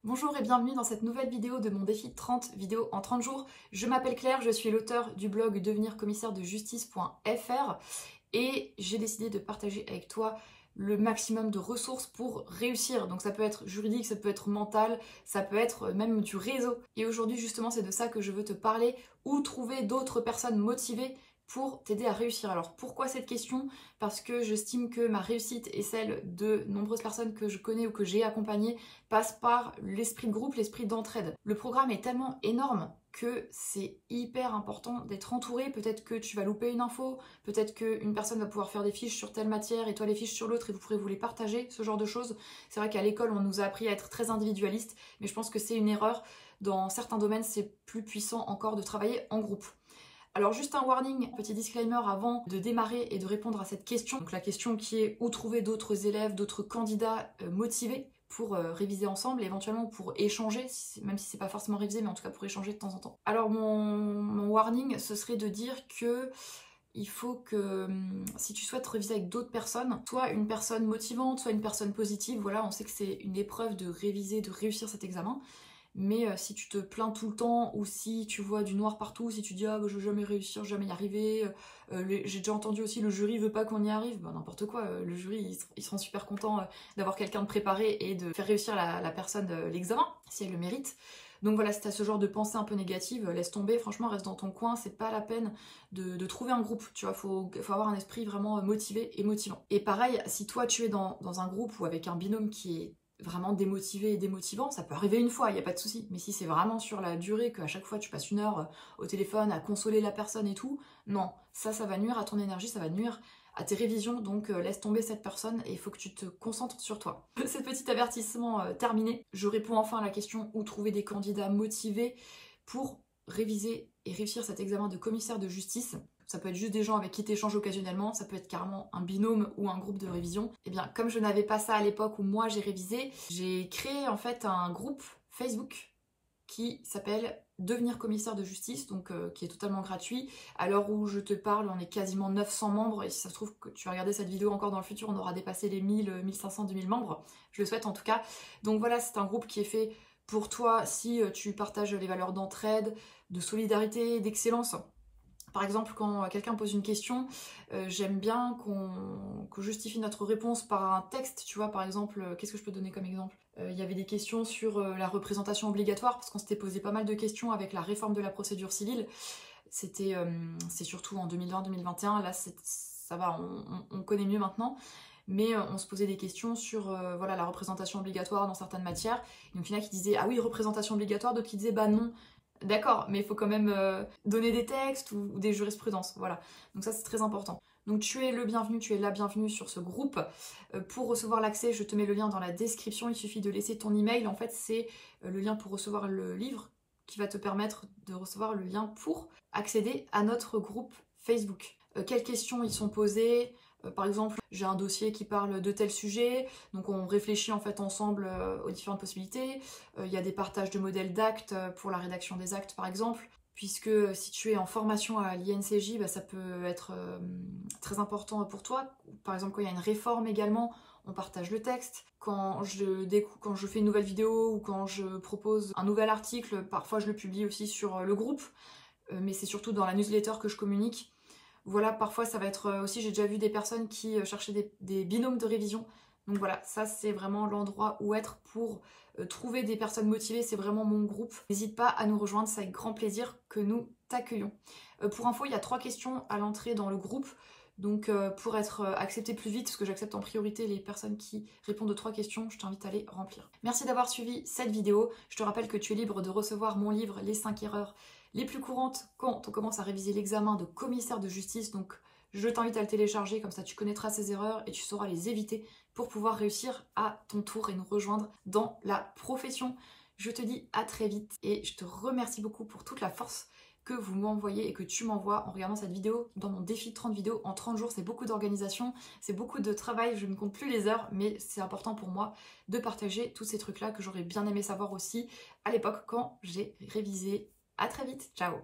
Bonjour et bienvenue dans cette nouvelle vidéo de mon défi 30 vidéos en 30 jours. Je m'appelle Claire, je suis l'auteur du blog devenircommissaire-de-justice.fr et j'ai décidé de partager avec toi le maximum de ressources pour réussir. Donc ça peut être juridique, ça peut être mental, ça peut être même du réseau. Et aujourd'hui justement c'est de ça que je veux te parler, où trouver d'autres personnes motivées pour t'aider à réussir. Alors pourquoi cette question? Parce que j'estime que ma réussite et celle de nombreuses personnes que je connais ou que j'ai accompagnées passe par l'esprit de groupe, l'esprit d'entraide. Le programme est tellement énorme que c'est hyper important d'être entouré. Peut-être que tu vas louper une info, peut-être qu'une personne va pouvoir faire des fiches sur telle matière et toi les fiches sur l'autre et vous pourrez vous les partager, ce genre de choses. C'est vrai qu'à l'école on nous a appris à être très individualiste, mais je pense que c'est une erreur. Dans certains domaines c'est plus puissant encore de travailler en groupe. Alors juste un warning, petit disclaimer avant de démarrer et de répondre à cette question. Donc la question qui est où trouver d'autres élèves, d'autres candidats motivés pour réviser ensemble, et éventuellement pour échanger, même si c'est pas forcément réviser, mais en tout cas pour échanger de temps en temps. Alors mon warning, ce serait de dire que il faut que si tu souhaites réviser avec d'autres personnes, soit une personne motivante, soit une personne positive, voilà, on sait que c'est une épreuve de réviser, de réussir cet examen. Mais si tu te plains tout le temps, ou si tu vois du noir partout, si tu dis ah bah, je vais jamais réussir, jamais y arriver, j'ai déjà entendu aussi le jury veut pas qu'on y arrive, bah n'importe quoi, le jury ils seront super contents d'avoir quelqu'un de préparé et de faire réussir la personne l'examen, si elle le mérite. Donc voilà, si t'as ce genre de pensée un peu négative, laisse tomber, franchement reste dans ton coin, c'est pas la peine de trouver un groupe, tu vois, faut avoir un esprit vraiment motivé et motivant. Et pareil, si toi tu es dans un groupe ou avec un binôme qui est vraiment démotivé et démotivant, ça peut arriver une fois, il n'y a pas de souci. Mais si c'est vraiment sur la durée, qu'à chaque fois tu passes une heure au téléphone à consoler la personne et tout, non, ça va nuire à ton énergie, ça va nuire à tes révisions, donc laisse tomber cette personne et il faut que tu te concentres sur toi. Ce petit avertissement terminé, je réponds enfin à la question où trouver des candidats motivés pour réviser et réussir cet examen de commissaire de justice. Ça peut être juste des gens avec qui tu échanges occasionnellement, ça peut être carrément un binôme ou un groupe de révision. Et bien, comme je n'avais pas ça à l'époque où moi j'ai révisé, j'ai créé en fait un groupe Facebook qui s'appelle Devenir commissaire de justice, donc qui est totalement gratuit. À l'heure où je te parle, on est quasiment 900 membres, et si ça se trouve que tu vas regarder cette vidéo encore dans le futur, on aura dépassé les 1000, 1500, 2000 membres. Je le souhaite en tout cas. Donc voilà, c'est un groupe qui est fait pour toi si tu partages les valeurs d'entraide, de solidarité, d'excellence. Par exemple, quand quelqu'un pose une question, j'aime bien qu'on justifie notre réponse par un texte, tu vois, par exemple, qu'est-ce que je peux donner comme exemple? Il y avait des questions sur la représentation obligatoire, parce qu'on s'était posé pas mal de questions avec la réforme de la procédure civile. C'est surtout en 2020-2021, là ça va, on connaît mieux maintenant. Mais on se posait des questions sur voilà, la représentation obligatoire dans certaines matières. Donc il y en a qui disaient ah oui, représentation obligatoire, d'autres qui disaient bah non. D'accord, mais il faut quand même donner des textes ou des jurisprudences, voilà. Donc ça c'est très important. Donc tu es le bienvenu, tu es la bienvenue sur ce groupe. Pour recevoir l'accès, je te mets le lien dans la description, il suffit de laisser ton email. En fait c'est le lien pour recevoir le livre qui va te permettre de recevoir le lien pour accéder à notre groupe Facebook. Quelles questions ils sont posées? Par exemple, j'ai un dossier qui parle de tel sujet, donc on réfléchit en fait ensemble aux différentes possibilités. Il y a des partages de modèles d'actes pour la rédaction des actes par exemple, puisque si tu es en formation à l'INCJ, bah, ça peut être très important pour toi. Par exemple, quand il y a une réforme également, on partage le texte. Quand je fais une nouvelle vidéo ou quand je propose un nouvel article, parfois je le publie aussi sur le groupe, mais c'est surtout dans la newsletter que je communique. Voilà, parfois ça va être aussi, j'ai déjà vu des personnes qui cherchaient des binômes de révision. Donc voilà, ça c'est vraiment l'endroit où être pour trouver des personnes motivées, c'est vraiment mon groupe. N'hésite pas à nous rejoindre, c'est avec grand plaisir que nous t'accueillons. Pour info, il y a 3 questions à l'entrée dans le groupe. Donc pour être accepté plus vite, parce que j'accepte en priorité les personnes qui répondent aux 3 questions, je t'invite à les remplir. Merci d'avoir suivi cette vidéo. Je te rappelle que tu es libre de recevoir mon livre Les 5 erreurs les plus courantes quand on commence à réviser l'examen de commissaire de justice. Donc je t'invite à le télécharger, comme ça tu connaîtras ces erreurs et tu sauras les éviter pour pouvoir réussir à ton tour et nous rejoindre dans la profession. Je te dis à très vite et je te remercie beaucoup pour toute la force que vous m'envoyez et que tu m'envoies en regardant cette vidéo dans mon défi de 30 vidéos en 30 jours. C'est beaucoup d'organisation, c'est beaucoup de travail, je ne compte plus les heures, mais c'est important pour moi de partager tous ces trucs-là que j'aurais bien aimé savoir aussi à l'époque quand j'ai révisé. À très vite, ciao!